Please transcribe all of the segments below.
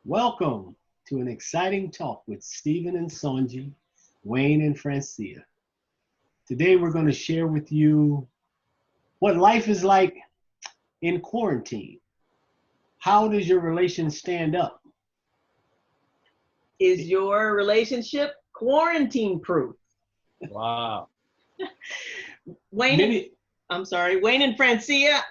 Welcome to an exciting talk with Stephen and Sonji, Wayne and Francezia. Today we're going to share with you what life is like in quarantine. How does your relation stand up? Is your relationship quarantine proof? Wow. Wayne and Francezia,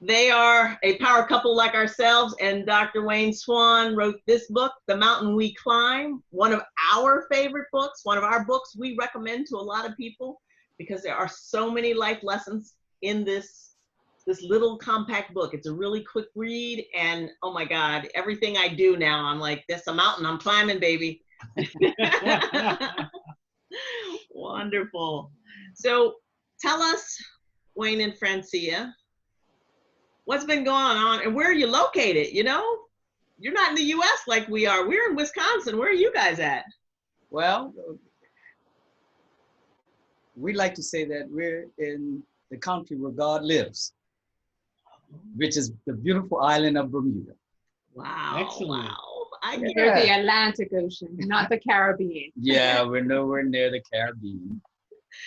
they are a power couple like ourselves, and Dr. Wayne Swan wrote this book, The Mountain We Climb, one of our favorite books, one of our books we recommend to a lot of people because there are so many life lessons in this little compact book. It's a really quick read, and oh my God, everything I do now, I'm like, that's a mountain I'm climbing, baby. Wonderful. So tell us, Wayne and Francezia, what's been going on and where are you located? You know, you're not in the US like we are. We're in Wisconsin. Where are you guys at? Well, we like to say that we're in the country where God lives, which is the beautiful island of Bermuda. Wow. Excellent. Wow. Near the Atlantic Ocean, not the Caribbean. Yeah, we're nowhere near the Caribbean.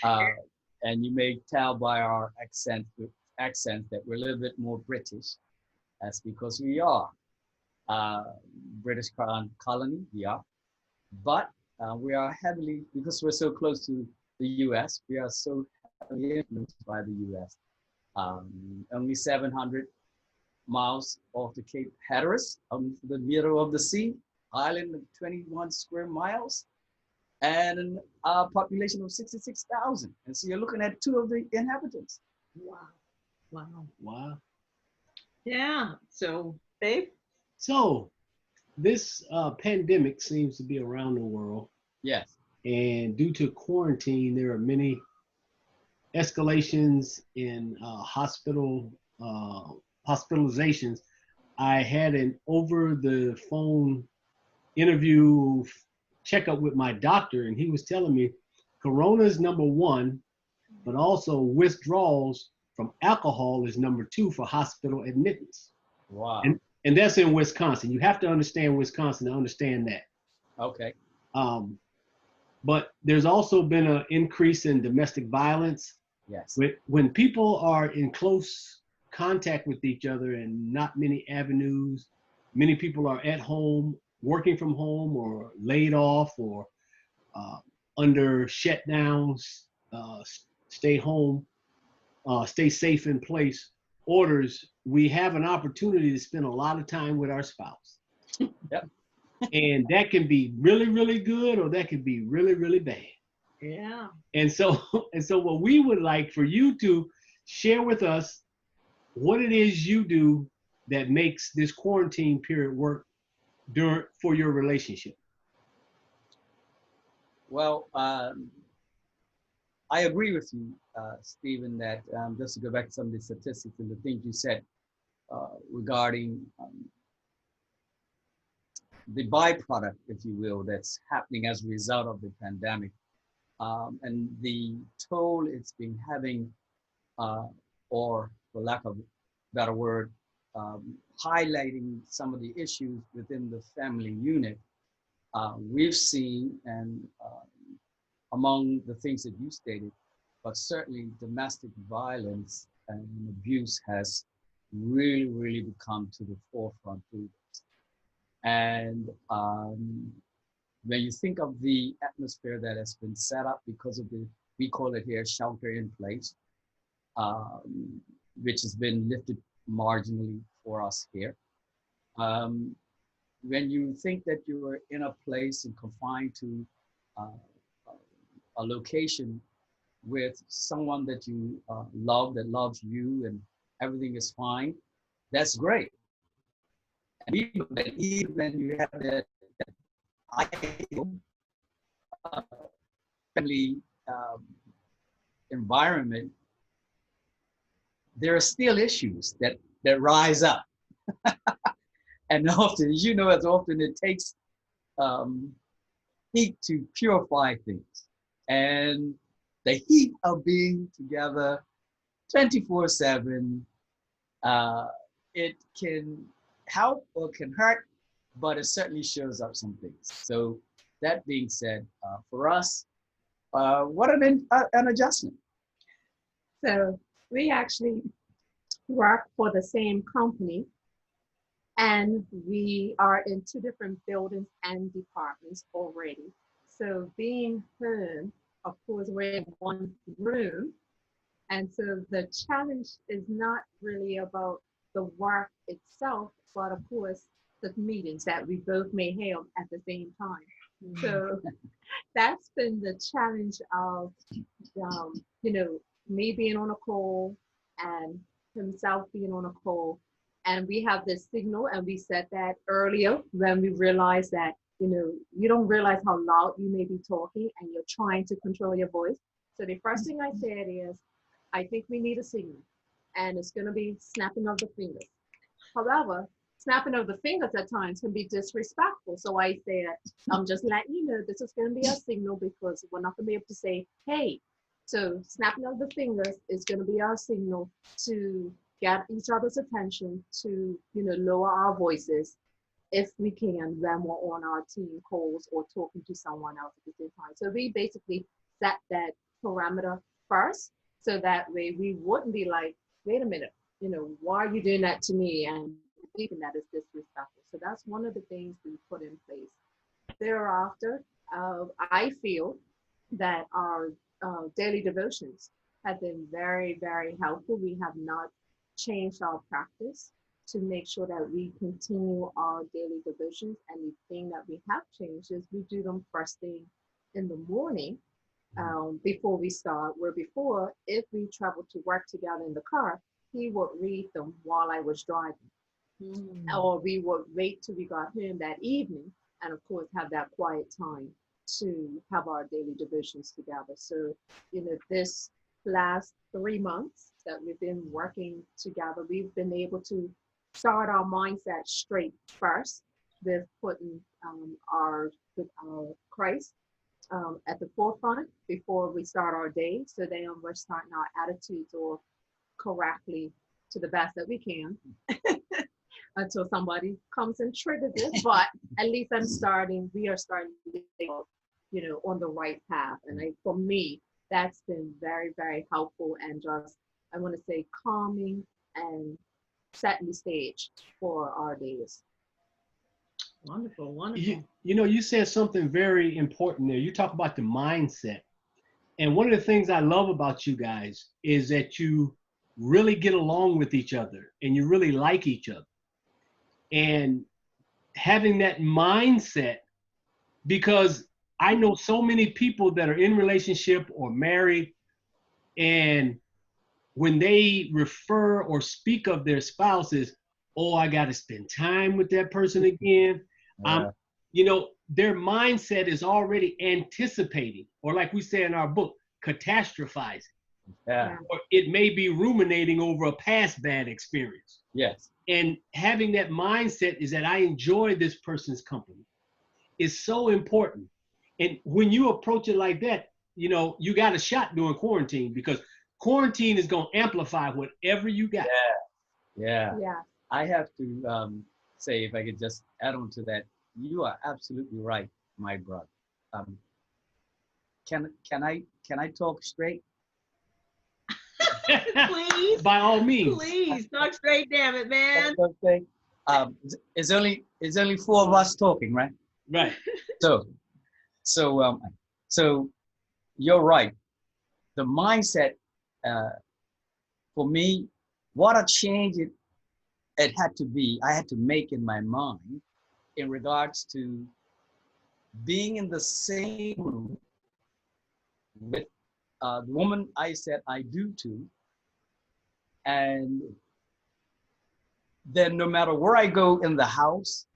And you may tell by our accent that we're a little bit more British. That's because we are British Crown colony, we are. But we are heavily, because we're so close to the US, we are so heavily influenced by the US. Only 700 miles off the Cape Hatteras, the middle of the sea, island of 21 square miles, and a population of 66,000. And so you're looking at 2 of the inhabitants. Wow. Wow. Wow. Yeah. So, babe? So, this pandemic seems to be around the world. Yes. And due to quarantine, there are many escalations in hospitalizations. I had an over-the-phone interview checkup with my doctor, and he was telling me corona is number 1, but also withdrawals from alcohol is number 2 for hospital admittance. Wow. And that's in Wisconsin. You have to understand Wisconsin to understand that. Okay. But there's also been an increase in domestic violence. Yes. When people are in close contact with each other and not many avenues, many people are at home, working from home, or laid off, or under shutdowns, stay home, stay safe in place orders, we have an opportunity to spend a lot of time with our spouse. Yep. And that can be really, really good, or that can be really, really bad. Yeah. And so what we would like for you to share with us what it is you do that makes this quarantine period work for your relationship. Well, I agree with you, Stephen, that just to go back to some of the statistics and the things you said regarding the byproduct, if you will, that's happening as a result of the pandemic, and the toll it's been having, or for lack of a better word, highlighting some of the issues within the family unit. We've seen, and among the things that you stated, but certainly domestic violence and abuse has really, really become to the forefront. And when you think of the atmosphere that has been set up because of we call it here shelter in place, which has been lifted marginally for us here. When you think that you are in a place and confined to a location with someone that you love, that loves you, and everything is fine, that's great. And even you have that ideal family environment, there are still issues that rise up. And often, as you know, as often it takes heat to purify things. And the heat of being together 24/7, it can help or can hurt but it certainly shows up some things. So that being said, for us, what an adjustment. So we actually work for the same company, and we are in two different buildings and departments already. So being home, of course, we're in one room. And so the challenge is not really about the work itself, but of course, the meetings that we both may have at the same time. So that's been the challenge of, you know, me being on a call and himself being on a call. And we have this signal, and we said that earlier when we realized that, you know, you don't realize how loud you may be talking and you're trying to control your voice. So the first thing I said is, I think we need a signal, and it's going to be snapping of the fingers. However, snapping of the fingers at times can be disrespectful. So I said, I'm just letting you know this is going to be a signal, because we're not going to be able to say, hey. So snapping of the fingers is going to be our signal to get each other's attention, to, you know, lower our voices if we can when we're on our team calls or talking to someone else at the same time. So we basically set that parameter first, so that way we wouldn't be like, wait a minute, you know, why are you doing that to me? And thinking that is disrespectful. So that's one of the things we put in place. Thereafter, I feel that our daily devotions have been very, very helpful. We have not changed our practice to make sure that we continue our daily devotions. And the thing that we have changed is we do them first thing in the morning, before we start, where before, if we traveled to work together in the car, he would read them while I was driving. Or we would wait till we got home that evening, and of course have that quiet time to have our daily devotions together. So, you know, this last 3 months that we've been working together, we've been able to start our mindset straight first with putting our Christ at the forefront before we start our day. So then we're starting our attitudes off correctly to the best that we can until somebody comes and triggers it. But at least we are starting to get, you know, on the right path. And for me, that's been very, very helpful, and just, I want to say, calming and setting the stage for our days. Wonderful, wonderful. You know, you said something very important there. You talk about the mindset. And one of the things I love about you guys is that you really get along with each other and you really like each other. And having that mindset, because I know so many people that are in relationship or married, and when they refer or speak of their spouses, oh, I got to spend time with that person again. You know, their mindset is already anticipating, or like we say in our book, catastrophizing. Yeah. Or it may be ruminating over a past bad experience. Yes. And having that mindset is that I enjoy this person's company is so important. And when you approach it like that, you know, you got a shot during quarantine, because quarantine is going to amplify whatever you got. Yeah. Yeah. I have to say, if I could just add on to that, you are absolutely right, my brother. Can I talk straight? Please. By all means. Please talk straight, damn it, man. Okay. It's only four of us talking, right? Right. So you're right. The mindset, for me, what a change it had to be, I had to make in my mind in regards to being in the same room with the woman I said I do to, and then no matter where I go in the house,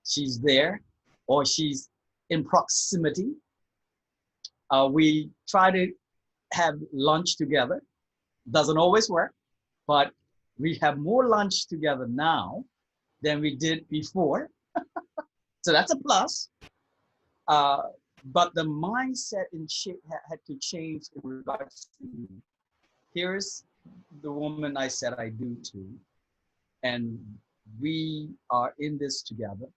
she's there or she's in proximity. We try to have lunch together. Doesn't always work, but we have more lunch together now than we did before. So that's a plus. But the mindset had to change in regards to, here's the woman I said I do to, and we are in this together.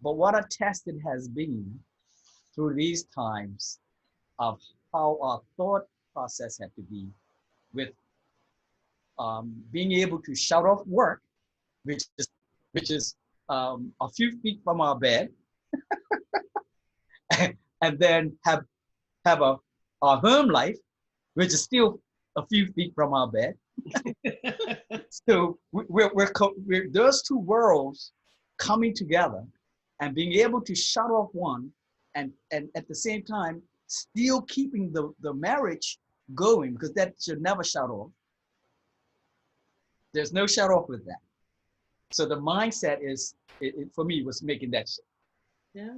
But what a test it has been through these times of how our thought process had to be with being able to shut off work, which is a few feet from our bed, and then have our home life, which is still a few feet from our bed. So we're those two worlds coming together and being able to shut off one and at the same time still keeping the marriage going, because that should never shut off. There's no shut off with that. So the mindset is, for me, was making that shift. Yeah.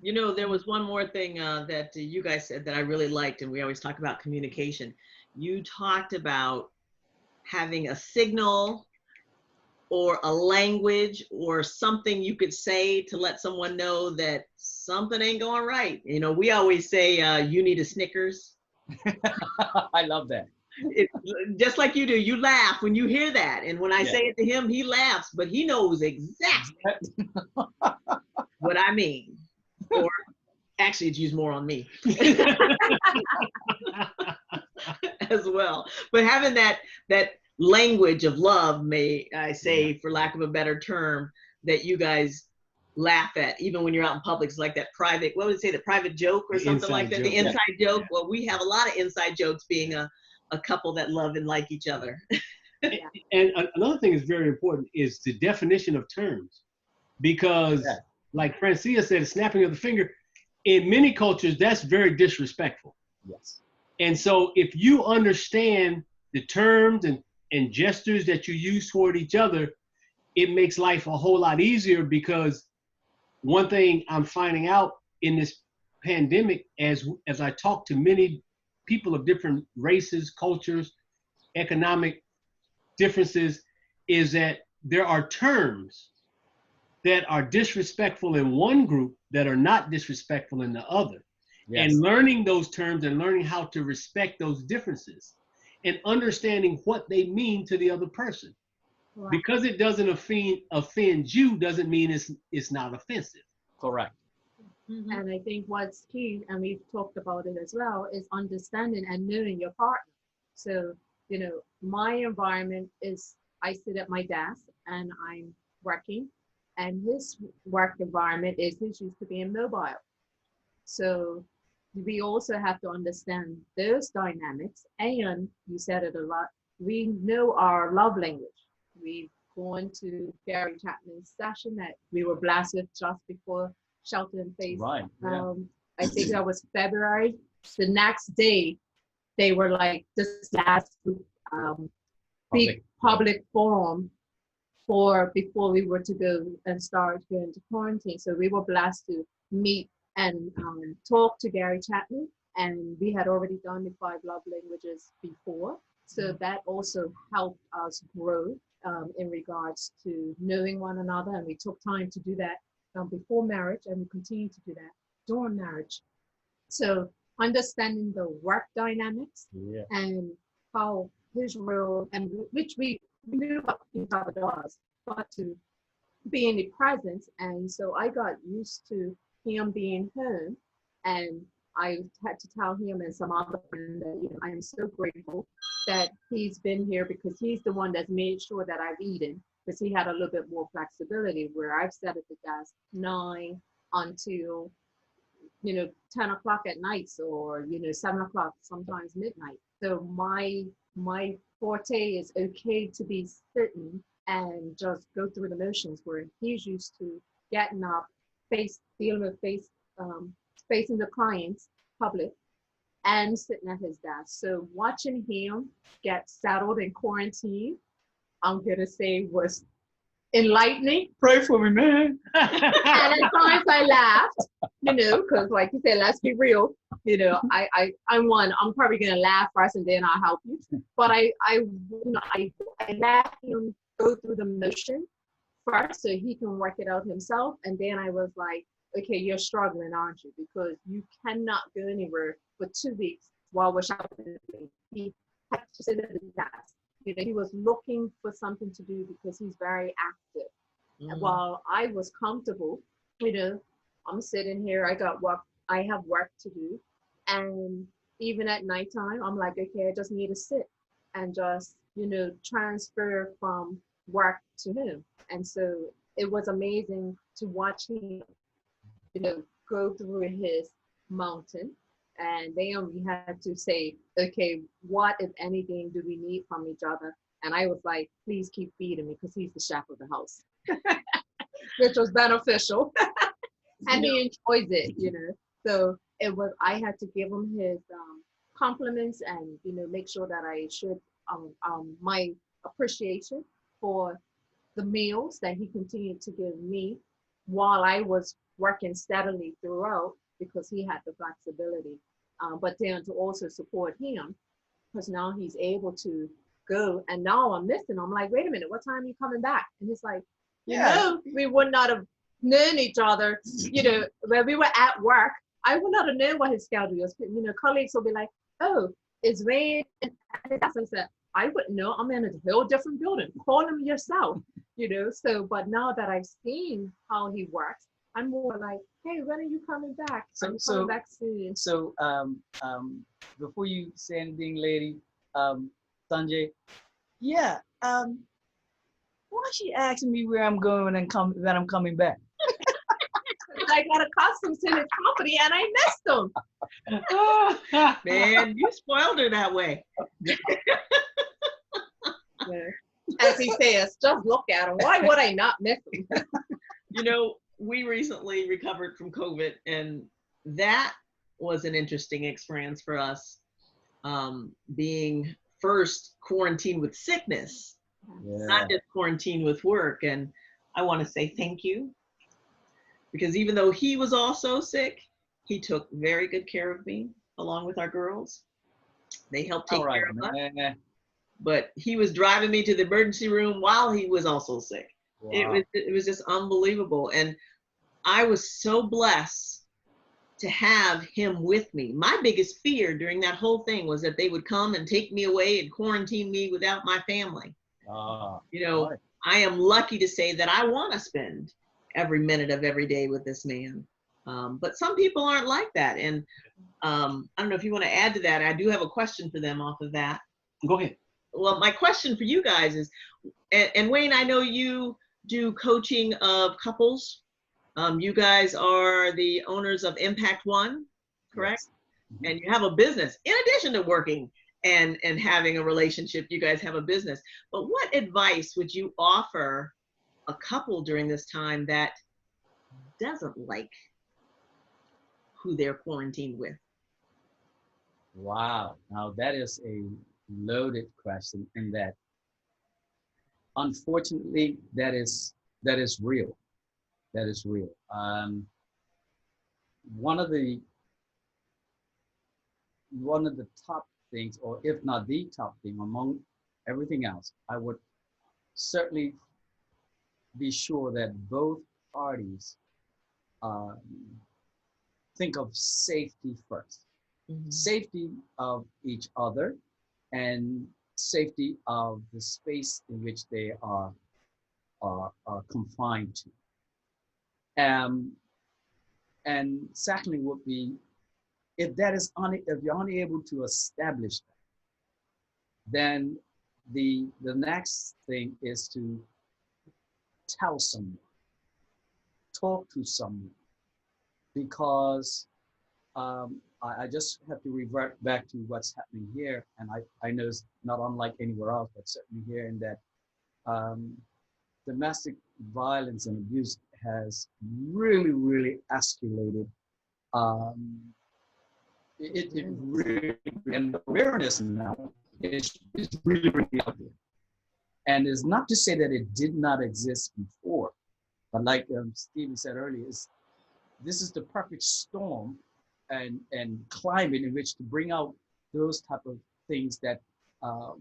You know, there was one more thing that you guys said that I really liked, and we always talk about communication. You talked about having a signal or a language or something you could say to let someone know that something ain't going right. You know, we always say, you need a Snickers. I love that. Just like you do, you laugh when you hear that. And when I say it to him, he laughs, but he knows exactly what I mean. Or actually, it's used more on me as well. But having that language of love, may I say, for lack of a better term, that you guys laugh at, even when you're out in public. It's like that private, what would you say, the private joke or something like that? The inside joke. Well, we have a lot of inside jokes being a couple that love and like each other. And another thing is very important is the definition of terms, because like Francia said, snapping of the finger, in many cultures, that's very disrespectful. Yes. And so if you understand the terms and gestures that you use toward each other, it makes life a whole lot easier, because one thing I'm finding out in this pandemic, as I talk to many people of different races, cultures, economic differences, is that there are terms that are disrespectful in one group that are not disrespectful in the other. Yes. And learning those terms and learning how to respect those differences and understanding what they mean to the other person. Right. Because it doesn't offend you doesn't mean it's not offensive. Correct. Mm-hmm. And I think what's key, and we've talked about it as well, is understanding and knowing your partner. So, you know, my environment is, I sit at my desk and I'm working, and his work environment is he's used to being mobile. So we also have to understand those dynamics. And you said it a lot, we know our love language. We've gone to Gary Chapman's session that we were blessed with just before Shelter in Place. Right. Yeah. I think that was February. The next day, they were like, this last big public forum before we were to go and start going to quarantine. So we were blessed to meet and talk to Gary Chapman, and we had already done the 5 love languages before. So that also helped us grow in regards to knowing one another, and we took time to do that before marriage, and we continue to do that during marriage. So understanding the work dynamics and how his role, and which we knew what each other does, but to be in the presence. And so I got used to him being home, and I had to tell him and some other friends that, you know, I am so grateful that he's been here, because he's the one that's made sure that I've eaten, because he had a little bit more flexibility where I've sat at the desk 9 until, you know, 10 o'clock at night, or, you know, 7 o'clock, sometimes midnight. So my forte is okay to be sitting and just go through the motions, where he's used to getting up, dealing with facing the clients, public, and sitting at his desk. So watching him get settled in quarantine, I'm gonna say, was enlightening. Pray for me, man. And at times I laughed, you know, because like you said, let's be real, you know, I'm probably gonna laugh first and then I'll help you. But I let him go through the motion first so he can work it out himself. And then I was like, okay, you're struggling, aren't you? Because you cannot go anywhere for 2 weeks while we're shopping. He had to sit at the desk. You know, he was looking for something to do because he's very active. Mhm. While I was comfortable, you know, I'm sitting here, I have work to do. And even at nighttime, I'm like, okay, I just need to sit and just, transfer from work to him. And so it was amazing to watch him, go through his mountain. And then we had to say, okay, what, if anything, do we need from each other? And I was like, please keep feeding me because he's the chef of the house, which was beneficial. And he enjoys it. So I had to give him his compliments and, make sure that I should my appreciation for the meals that he continued to give me while I was working steadily throughout because he had the flexibility. But then to also support him because now he's able to go. And now I'm missing. I'm like, wait a minute, what time are you coming back? And he's like, we would not have known each other, when we were at work. I would not have known what his schedule was. Colleagues will be like, oh, it's Wayne. And I said, I wouldn't know. I'm in a whole different building. Call him yourself, So, but now that I've seen how he works, I'm more like, hey, when are you coming back? I'm coming back soon. So, before you say anything, lady, Sanjay, yeah, why is she asking me where I'm going and when I'm coming back? I got accustomed to his company and I missed him. Man, you spoiled her that way. Yeah. As he says, just look at him. Why would I not miss him? We recently recovered from COVID, and that was an interesting experience for us, being first quarantined with sickness, not just quarantined with work. And I want to say thank you, because even though he was also sick, he took very good care of me along with our girls. They helped take care of us. But he was driving me to the emergency room while he was also sick. Wow. It was just unbelievable. And I was so blessed to have him with me. My biggest fear during that whole thing was that they would come and take me away and quarantine me without my family. Right. I am lucky to say that I want to spend every minute of every day with this man. But some people aren't like that. And I don't know if you want to add to that. I do have a question for them off of that. Go ahead. Well, my question for you guys is, and Wayne, I know you do coaching of couples. You guys are the owners of Impact One, correct? Yes. And you have a business in addition to working and having a relationship. You guys have a business. But what advice would you offer a couple during this time that doesn't like who they're quarantined with? Wow. Now that is a loaded question, in that unfortunately that is real. That is real. One of the top things, or if not the top thing among everything else, I would certainly be sure that both parties think of safety first. Mm-hmm. Safety of each other and safety of the space in which they are confined to. And secondly would be, if you're unable to establish that, then the next thing is to tell someone, talk to someone, because I just have to revert back to what's happening here, and I know it's not unlike anywhere else, but certainly here, in that domestic violence and abuse has really, really escalated. It really, and the awareness now is really, really out there. And it's not to say that it did not exist before, but like Stephen said earlier, this is the perfect storm and climate in which to bring out those type of things that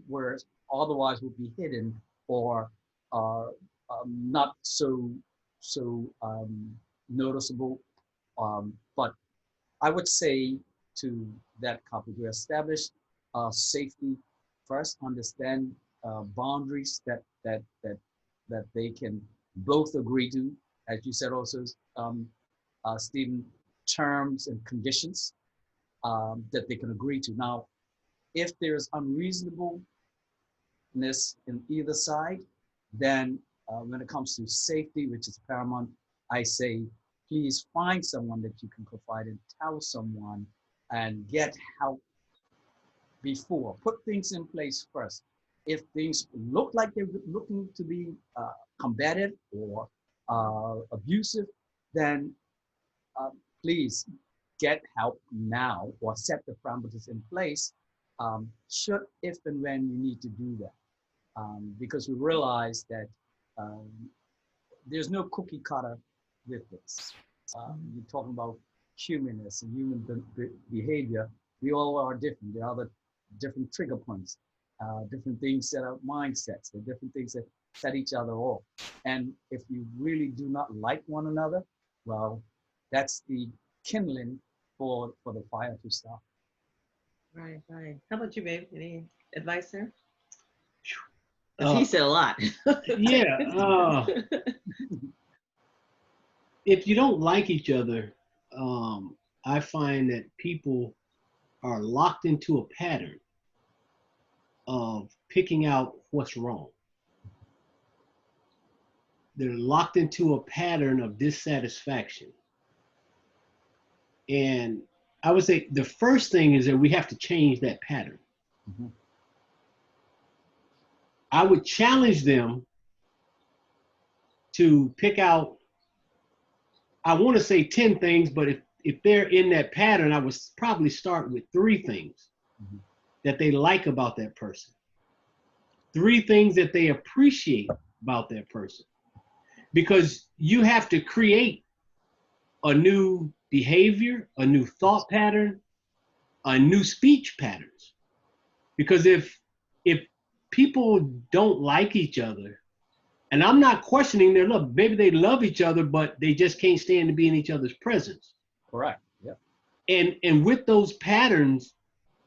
were otherwise would be hidden or not so noticeable. But I would say to that couple to establish safety first, understand boundaries that they can both agree to, as you said also, Stephen, terms and conditions that they can agree to. Now, if there's unreasonableness in either side, then when it comes to safety, which is paramount, I say, please find someone that you can confide in, tell someone, and get help before. Put things in place first. If things look like they're looking to be combative or abusive, then please get help now, or set the parameters in place should, if and when you need to do that. Because we realize that there's no cookie cutter with this. You're talking about humanness and human behavior. We all are different. There are other different trigger points, different things that are mindsets, and different things that set each other off. And if you really do not like one another, well, that's the kindling for the fire to start. Right, right. How about you, babe? Any advice there? He said a lot. Yeah. If you don't like each other, I find that people are locked into a pattern of picking out what's wrong. They're locked into a pattern of dissatisfaction. And I would say the first thing is that we have to change that pattern. Mm-hmm. I would challenge them to pick out, I want to say 10 things, but if they're in that pattern, I would probably start with 3 things Mm-hmm. that they like about that person. 3 things that they appreciate about that person. Because you have to create a new behavior, a new thought pattern, a new speech patterns. Because if people don't like each other, and I'm not questioning their love, maybe they love each other, but they just can't stand to be in each other's presence. Correct. Yeah. And with those patterns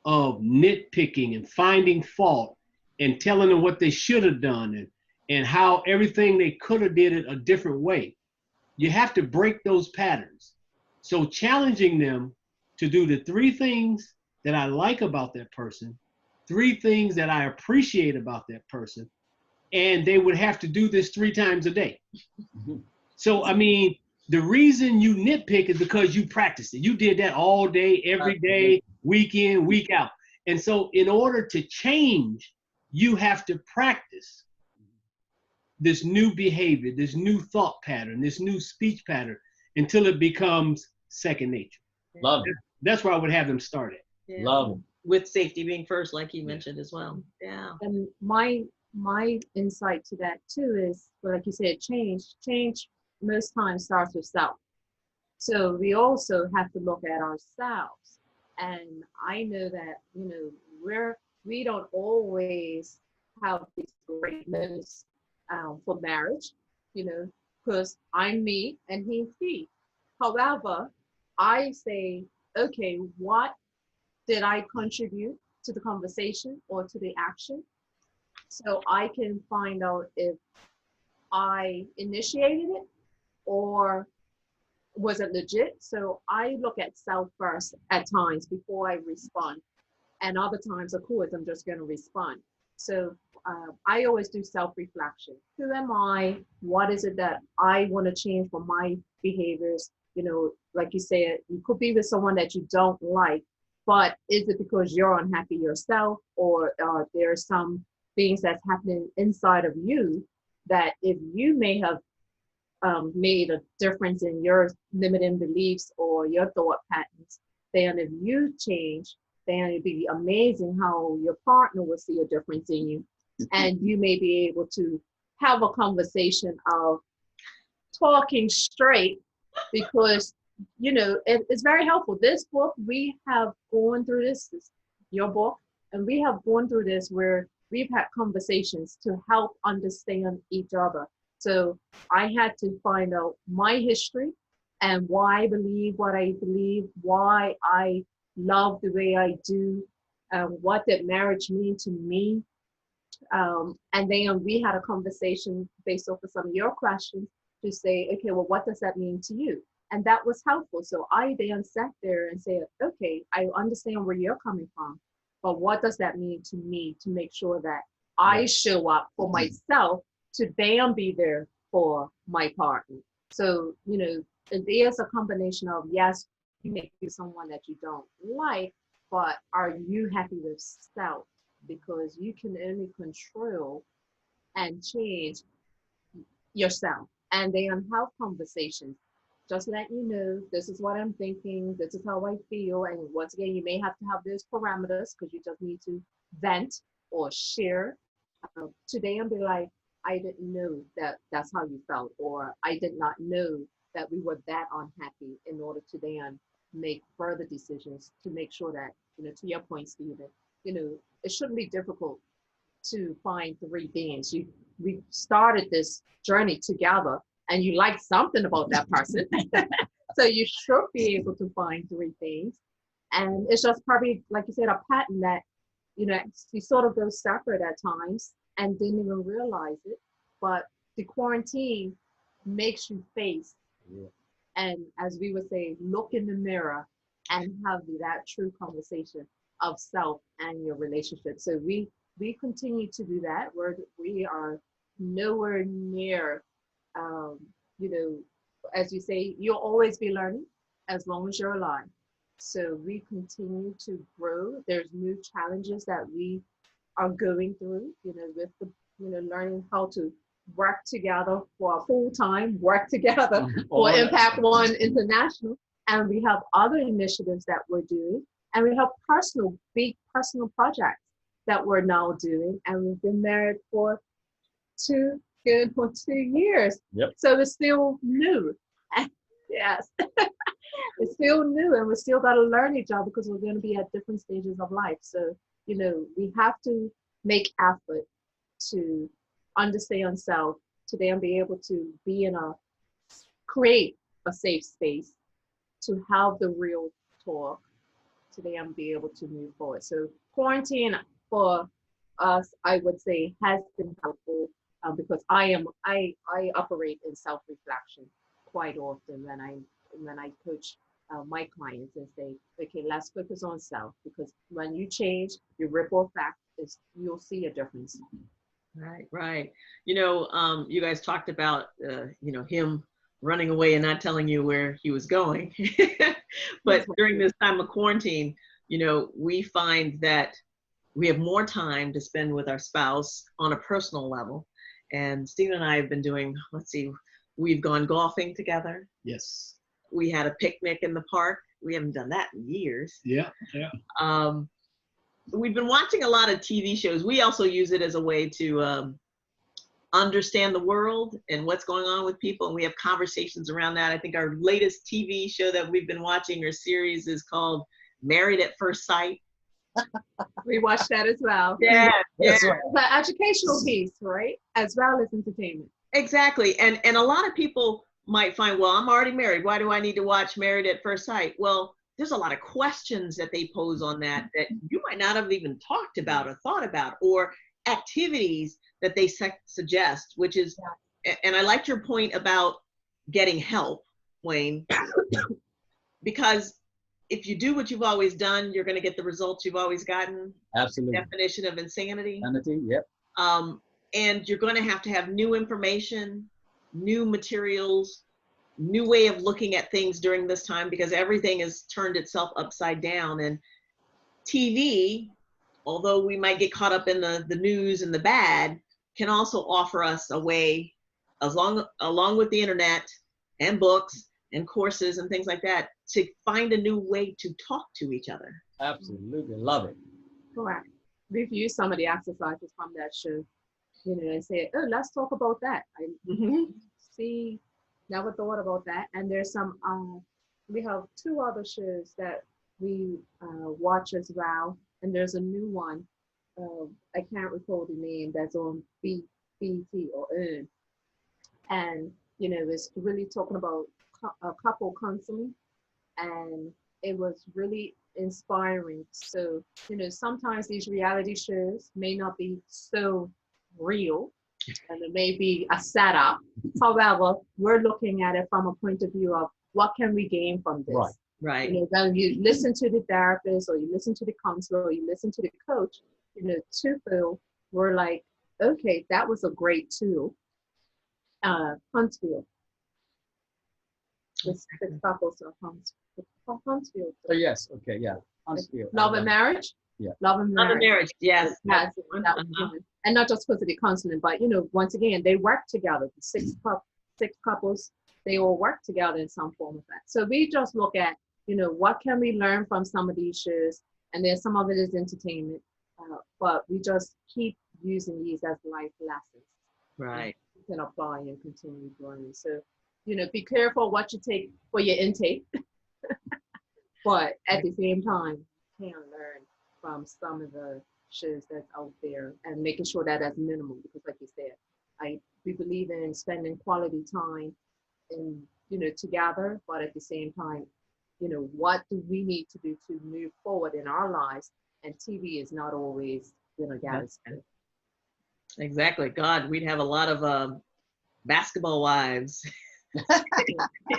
of nitpicking and finding fault and telling them what they should have done and how everything they could have did it a different way, you have to break those patterns. So challenging them to do the 3 things that I like about that person, 3 things that I appreciate about that person, and they would have to do this 3 times a day. Mm-hmm. So, I mean, the reason you nitpick is because you practiced it. You did that all day, every day, week in, week out. And so in order to change, you have to practice this new behavior, this new thought pattern, this new speech pattern until it becomes second nature. Love it. That's where I would have them start it. Yeah. Love it. With safety being first, like you mentioned as well. Yeah. And my insight to that too is, well, like you said, change most times starts with self. So we also have to look at ourselves. And I know that, we don't always have these great moments for marriage, because I'm me and he's he. However, I say, okay, what did I contribute to the conversation or to the action? So I can find out if I initiated it or was it legit. So I look at self first at times before I respond. And other times, of course, I'm just going to respond. So I always do self-reflection. Who am I? What is it that I want to change for my behaviors? Like you said, you could be with someone that you don't like, but is it because you're unhappy yourself, or there are some things that's happening inside of you that if you may have made a difference in your limiting beliefs or your thought patterns, then if you change, then it'd be amazing how your partner will see a difference in you. And you may be able to have a conversation of talking straight, because, it's very helpful. This book, we have gone through this is your book, and we have gone through this where we've had conversations to help understand each other. So I had to find out my history and why I believe what I believe, why I love the way I do, what did marriage mean to me, And then we had a conversation based off of some of your questions to say, okay, well, what does that mean to you? And that was helpful. So I then sat there and said, okay, I understand where you're coming from, but what does that mean to me to make sure that I show up for myself to then be there for my partner? So, you know, there's a combination of, yes, you may be someone that you don't like, but are you happy with self? Because you can only control and change yourself. And then have conversations. Just let you know, this is what I'm thinking, this is how I feel. And once again, you may have to have those parameters because you just need to vent or share. Today, and be like, I didn't know that that's how you felt, or I did not know that we were that unhappy, in order to then make further decisions to make sure that, you know, to your point, Stephen, you know, it shouldn't be difficult to find three things. We started this journey together and you like something about that person. So you should be able to find three things. And it's just probably, like you said, a pattern that, you know, you sort of go separate at times and didn't even realize it. But the quarantine makes you face, and as we would say, look in the mirror and have that true conversation of self and your relationship. So we continue to do that. We are nowhere near, you know, as you say, you'll always be learning as long as you're alive. So we continue to grow. There's new challenges that we are going through, you know, with the, you know, learning how to work together for a full time, work together for Impact One International. And we have other initiatives that we're doing. And we have big personal projects that we're now doing. And we've been married for 2 years. Yep. So it's still new. Yes. It's still new, and we still got to learn each other because we're going to be at different stages of life. So, you know, we have to make effort to understand self, to then be able to create a safe space, to have the real talk, to then be able to move forward. So quarantine for us, I would say, has been helpful because I operate in self-reflection quite often when I coach my clients and say, okay, let's focus on self, because when you change, your ripple effect you'll see a difference. Right. You know, you guys talked about, you know, him running away and not telling you where he was going. But during this time of quarantine, you know, we find that we have more time to spend with our spouse on a personal level. And Stephen and I have been doing, we've gone golfing together. Yes. We had a picnic in the park. We haven't done that in years. Yeah. We've been watching a lot of TV shows. We also use it as a way to understand the world and what's going on with people. And we have conversations around that. I think our latest TV show that we've been watching, or series, is called Married at First Sight. We watched that as well. Yeah. It's an educational piece, right? As well as entertainment. Exactly. And a lot of people might find, well, I'm already married. Why do I need to watch Married at First Sight? Well, there's a lot of questions that they pose on that you might not have even talked about or thought about, or activities that they suggest, which is, and I liked your point about getting help, Wayne, because if you do what you've always done, you're going to get the results you've always gotten. Absolutely. Definition of insanity. Insanity, yep. And you're going to have new information, new materials, new way of looking at things during this time, because everything has turned itself upside down. And TV, although we might get caught up in the news and the bad, can also offer us a way, along with the internet and books and courses and things like that, to find a new way to talk to each other. Absolutely, love it. Correct. We've used some of the exercises from that show, you know, and say, oh, let's talk about that. Never thought about that. And there's some, we have 2 other shows that we watch as well. And there's a new one, I can't recall the name, that's on BT or EARN. And, you know, it's really talking about couple counseling. And it was really inspiring. So, sometimes these reality shows may not be so real and it may be a setup. However, we're looking at it from a point of view of what can we gain from this? Right. Right. When you listen to the therapist or you listen to the counselor or you listen to the coach, twofold, we're like, okay, that was a great tool. Huntsville. With six couples of Huntsville. Oh, yes. Okay. Yeah. Huntsville. Love and Marriage. Yeah. Love and Love and Marriage. Marriage, yes. Yes, that was one. And not just because of the counseling, but once again, they work together. The six couples, they all work together in some form of that. So we just look at, what can we learn from some of these shows, and then some of it is entertainment, but we just keep using these as life lessons. Right. You can apply and continue growing. So, be careful what you take for your intake, but at the same time, you can learn from some of the shows that's out there and making sure that that's minimal, because like you said, we believe in spending quality time and together, but at the same time, what do we need to do to move forward in our lives? And TV is not always get us. Exactly. God, we'd have a lot of basketball wives.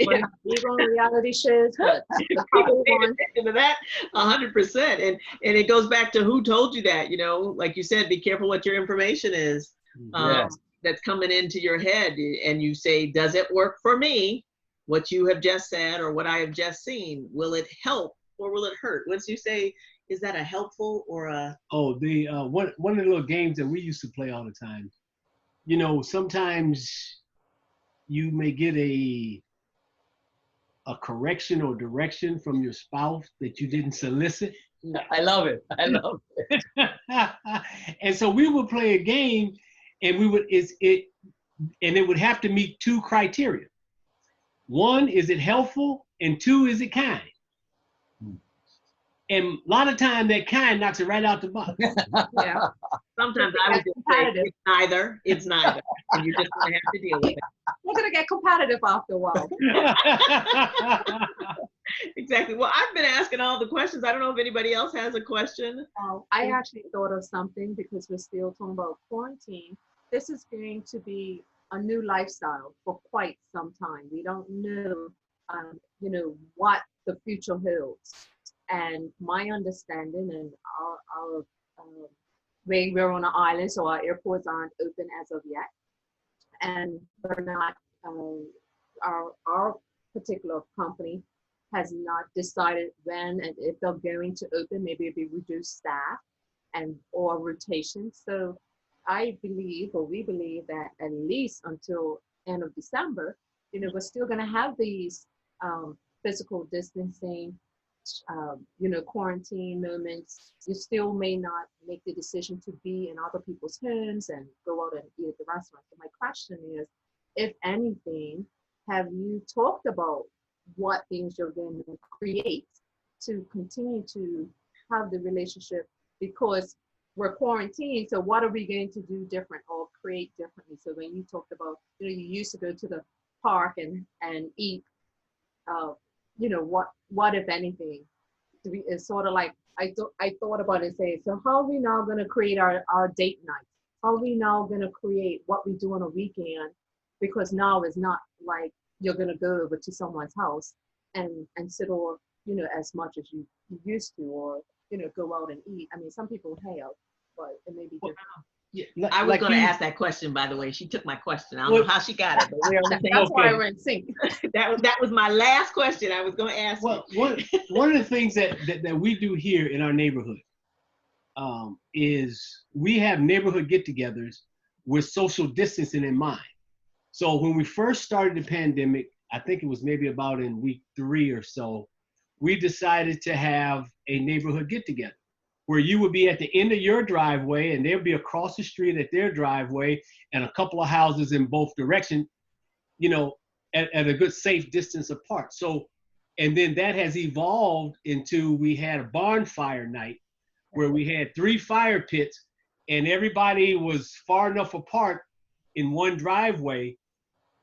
Even reality shows, but the People couple pay ones, attention to that 100%. And it goes back to who told you that, like you said, be careful what your information is. Yes. That's coming into your head, and you say, does it work for me? What you have just said or what I have just seen, will it help or will it hurt? Once you say, is that a helpful or a... Oh, one of the little games that we used to play all the time. Sometimes you may get a correction or direction from your spouse that you didn't solicit. I love it. I love it. And so we would play a game, and it would have to meet two criteria. One, is it helpful? And two, is it kind? And a lot of time that kind knocks it right out the box. yeah. Sometimes I would just say, it's neither. It's neither. And you're just going to have to deal with it. We're going to get competitive after a while. Exactly. Well, I've been asking all the questions. I don't know if anybody else has a question. I actually thought of something, because we're still talking about quarantine. This is going to be a new lifestyle for quite some time. We don't know, what the future holds. And my understanding, and our we're on an island, so our airports aren't open as of yet, and we're not. Our particular company has not decided when and if they're going to open. Maybe it'll be reduced staff or rotation. So I believe, or we believe, that at least until end of December, we're still going to have these physical distancing, quarantine moments. You still may not make the decision to be in other people's homes and go out and eat at the restaurant. So my question is, if anything, have you talked about what things you're going to create to continue to have the relationship? Because we're quarantined, so what are we going to do different or create differently? So when you talked about, you used to go to the park and eat, what if anything? It's sort of like, I thought about it and say, so how are we now going to create our date night? How are we now going to create what we do on a weekend? Because now it's not like you're going to go over to someone's house and sit, or, as much as you used to, or, go out and eat. I mean, some people have, but it may be different. Yeah, I was going to ask that question, by the way. She took my question. I don't know how she got it, but we're on the same. That's why we're in sync. that was my last question I was going to ask. Well, one of the things that we do here in our neighborhood is we have neighborhood get-togethers with social distancing in mind. So when we first started the pandemic, I think it was maybe about in week 3 or so, we decided to have a neighborhood get-together where you would be at the end of your driveway and they'll be across the street at their driveway and a couple of houses in both directions, at a good safe distance apart. So, and then that has evolved into, we had a bonfire night where we had 3 fire pits and everybody was far enough apart in one driveway,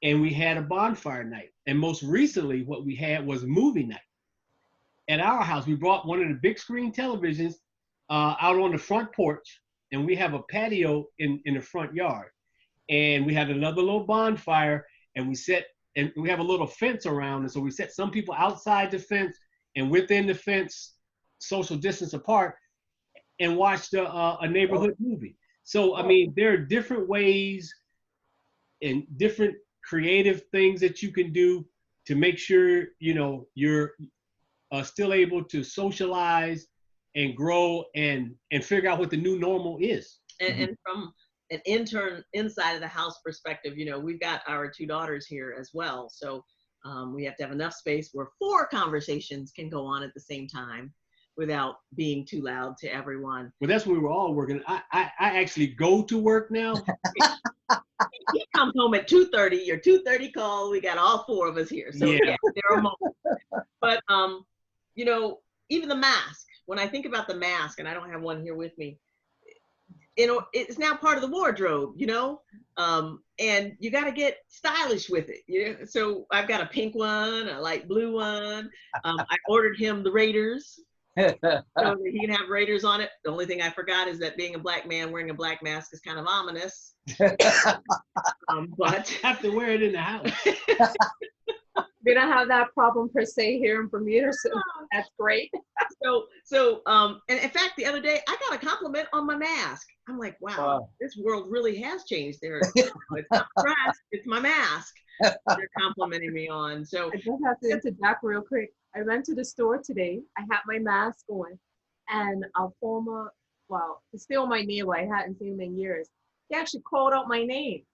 and we had a bonfire night. And most recently what we had was movie night. at our house. We brought one of the big screen televisions out on the front porch, and we have a patio in the front yard. And we had another little bonfire, and we have a little fence around, and so we set some people outside the fence and within the fence, social distance apart, and watched a neighborhood movie. So, I mean, there are different ways and different creative things that you can do to make sure, you know, you're still able to socialize and grow and figure out what the new normal is. And from an inside of the house perspective, you know, we've got our 2 daughters here as well. So we have to have enough space where 4 conversations can go on at the same time without being too loud to everyone. Well, that's where we were all working. I actually go to work now. He comes home at 2:30, your 2:30 call, we got all 4 of us here. So yeah, there are moments. But, you know, even the mask, when I think about the mask, and I don't have one here with me, you know, it's now part of the wardrobe, you know, and you got to get stylish with it. You know? So I've got a pink one, a light blue one. I ordered him the Raiders. So that he can have Raiders on it. The only thing I forgot is that being a black man wearing a black mask is kind of ominous. But have to wear it in the house. We don't have that problem per se here in Bermuda, so that's great. So and in fact, the other day I got a compliment on my mask. I'm like, wow, this world really has changed. It's not dress, it's my mask they're complimenting me on. So I just have to interject real quick. I went to the store today. I had my mask on, and a former, well, it's still my neighbor. I hadn't seen him in years. He actually called out my name,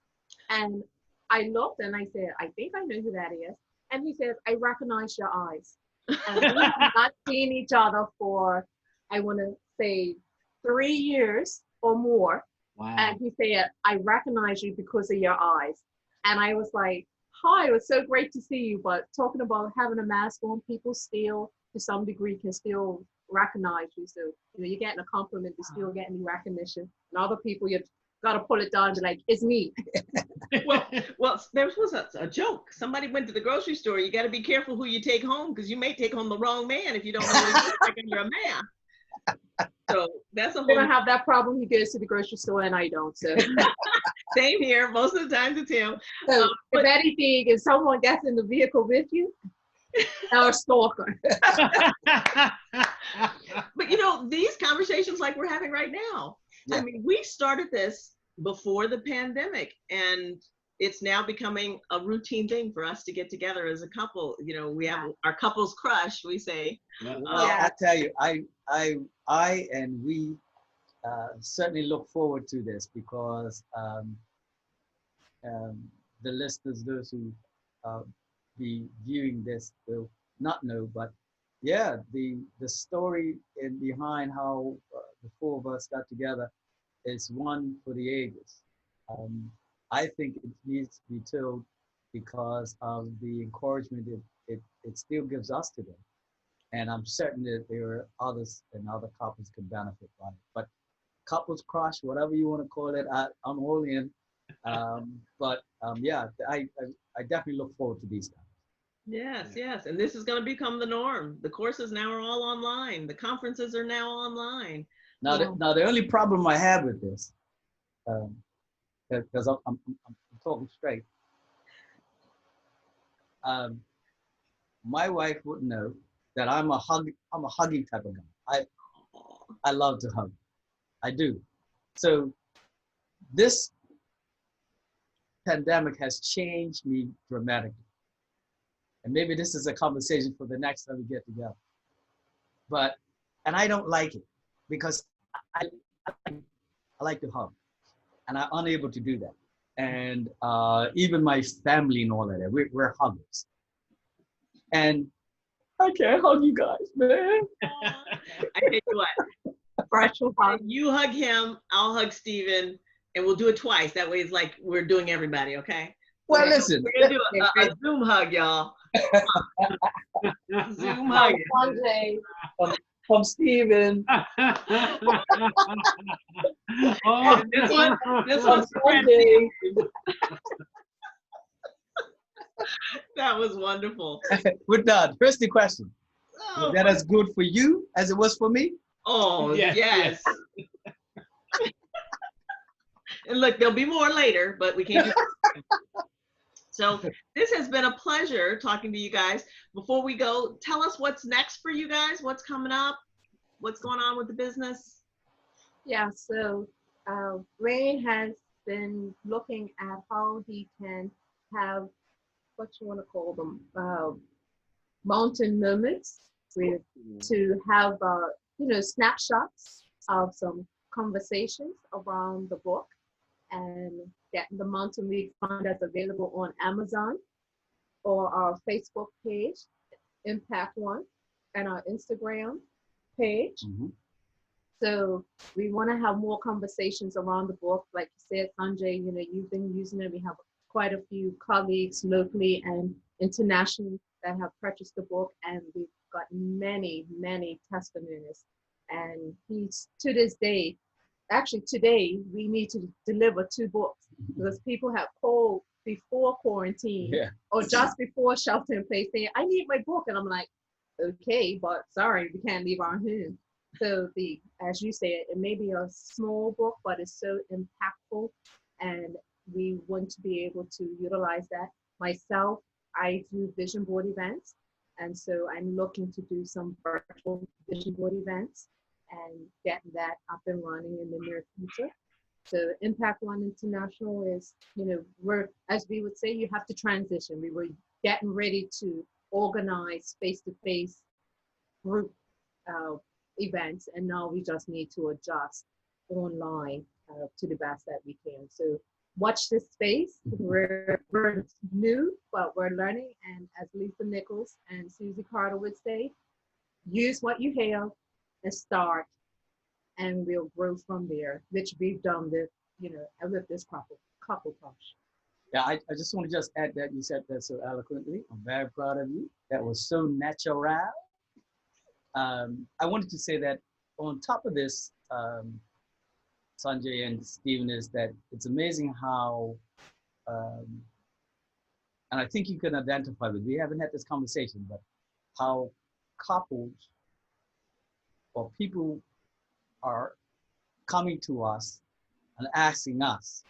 and I looked and I said, I think I know who that is. And he says, I recognize your eyes. And we have not seen each other for, I want to say, 3 years or more. Wow. And he said, I recognize you because of your eyes. And I was like, hi, it was so great to see you. But talking about having a mask on, people still, to some degree, can still recognize you. So, you know, you're getting a compliment, you're still getting recognition. And other people, you got to pull it down and be like, it's me. well, there was a joke. Somebody went to the grocery store. You got to be careful who you take home, because you may take home the wrong man if you don't know what he looks like under a mask. So that's a whole. We don't have that problem. He goes to the grocery store and I don't. So same here. Most of the time it's him. So if anything, if someone gets in the vehicle with you, they're a stalker. But you know, these conversations like we're having right now. Yeah. I mean, we started this before the pandemic, and it's now becoming a routine thing for us to get together as a couple. You know, we have our couples crush, we say. Well, I tell you, I and we certainly look forward to this, because the listeners, those who be viewing this will not know, but yeah, the story behind how the 4 of us got together is one for the ages. I think it needs to be told because of the encouragement it still gives us today. And I'm certain that there are others and other couples can benefit from it. But couples crush, whatever you want to call it, I'm all in. Yeah, I definitely look forward to these times. Yes. And this is going to become the norm. The courses now are all online. The conferences are now online. Now, the only problem I have with this, because I'm talking straight, my wife would know that I'm a hugging type of guy. I love to hug. I do. So this pandemic has changed me dramatically. And maybe this is a conversation for the next time we get together. And I don't like it, because I like to hug, and I'm unable to do that. And even my family and all of that, we're huggers. And I can't hug you guys, man. I tell you what, you hug him, I'll hug Steven, and we'll do it twice. That way it's like we're doing everybody, okay? Well, listen. We're going to do a Zoom hug, y'all. Zoom hug. One day. From Steven. This one's Sonji. That was wonderful. We're done. Here's the question. Was that as good for you as it was for me? Oh, Yes, yes. And look, there'll be more later, but we can't do that. So this has been a pleasure talking to you guys. Before we go, tell us what's next for you guys. What's coming up? What's going on with the business? Yeah, so Ray has been looking at how he can have, what you want to call them, mountain moments to have, snapshots of some conversations around the book, and getting the Mountain Week Fund that's available on Amazon or our Facebook page, Impact One, and our Instagram page. Mm-hmm. So we want to have more conversations around the book. Like you said, Sanjay, you've been using it. We have quite a few colleagues locally and internationally that have purchased the book, and we've got many, many testimonies. And he's, to this day, actually today, we need to deliver 2 books because people have called before quarantine or just before shelter in place saying, I need my book. And I'm like, okay, but sorry, we can't leave our home. So as you said, it may be a small book, but it's so impactful, and we want to be able to utilize that. Myself, I do vision board events, and so I'm looking to do some virtual vision board events and getting that up and running in the near future. So Impact One International is, we're, as we would say, you have to transition. We were getting ready to organize face-to-face group events, and now we just need to adjust online to the best that we can. So watch this space. We're new, but we're learning. And as Lisa Nichols and Susie Carter would say, use what you have and start, and we'll grow from there, which we've done with, with this couple push. Yeah, I just want to just add that you said that so eloquently. I'm very proud of you. That was so natural. I wanted to say that on top of this, Sanjay and Stephen, is that it's amazing how, and I think you can identify with, we haven't had this conversation, but how couples or people are coming to us and asking us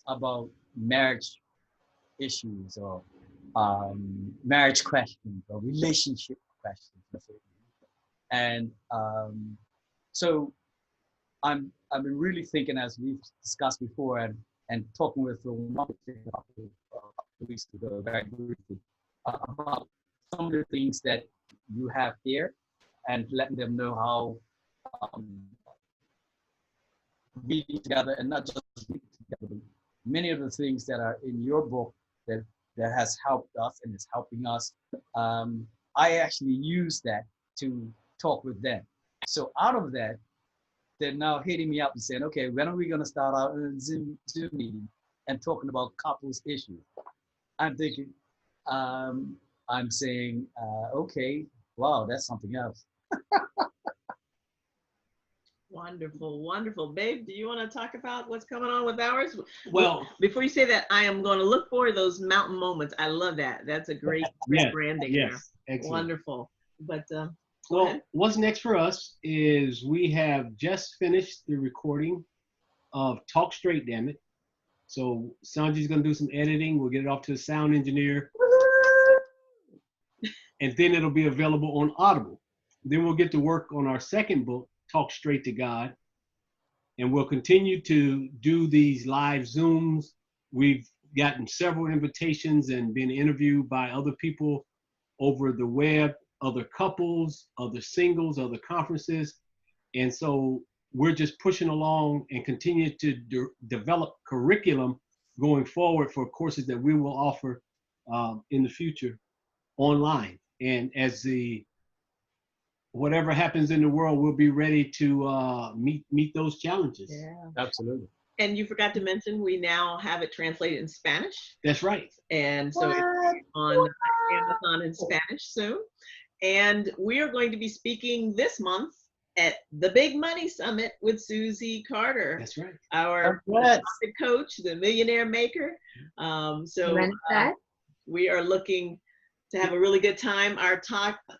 about marriage issues or marriage questions or relationship questions. And so I've been really thinking, as we've discussed before, and talking with a couple of weeks ago, very briefly, about some of the things that you have here, and letting them know how being together, and not just being together, but many of the things that are in your book that has helped us and is helping us. I actually use that to talk with them. So out of that, they're now hitting me up and saying, okay, when are we going to start our Zoom meeting and talking about couples issues? I'm thinking, I'm saying, okay, wow, that's something else. Wonderful, wonderful. Babe, do you want to talk about what's coming on with ours? Well, before you say that, I am going to look for those mountain moments. I love that. That's a great branding. Yes, there. excellent. Wonderful. But well, what's next for us is we have just finished the recording of Talk Straight Dammit. So Sanji's going to do some editing. We'll get it off to the sound engineer. And then it'll be available on Audible. Then we'll get to work on our second book, Talk Straight to God. And we'll continue to do these live Zooms. We've gotten several invitations and been interviewed by other people over the web, other couples, other singles, other conferences. And so we're just pushing along and continue to develop curriculum going forward for courses that we will offer in the future online. And as whatever happens in the world, we'll be ready to meet those challenges. yeah, Absolutely. And you forgot to mention, we now have it translated in Spanish. That's right. And so it's on Amazon in Spanish soon. And we are going to be speaking this month at the Big Money Summit with Susie Carter. That's right. Our coach, the millionaire maker. We are looking to have a really good time. Our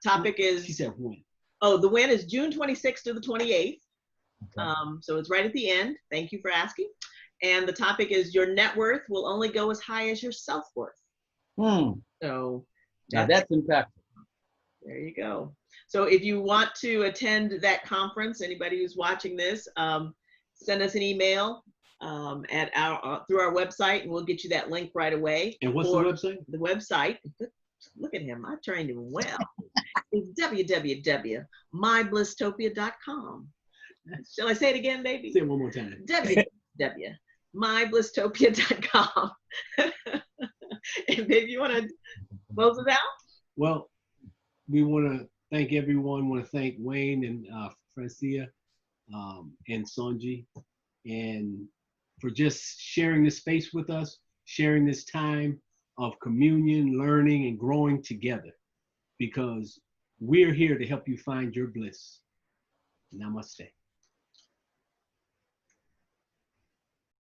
topic is, She said when. oh, the win is June 26th to the 28th. Okay. So it's right at the end. Thank you for asking. And the topic is your net worth will only go as high as your self-worth. So Now that's impactful. there you go. So if you want to attend that conference, anybody who's watching this, send us an email at through our website, and we'll get you that link right away. And what's the website? The website, look at him, I trained him well. It's www.myblistopia.com. Shall I say it again, baby? Say it one more time. www.myblistopia.com. And baby, you want to close it out? Well, we want to thank everyone. Want to thank Wayne and Francezia and Sonji, and for just sharing this space with us, sharing this time of communion, learning, and growing together, because we're here to help you find your bliss. Namaste.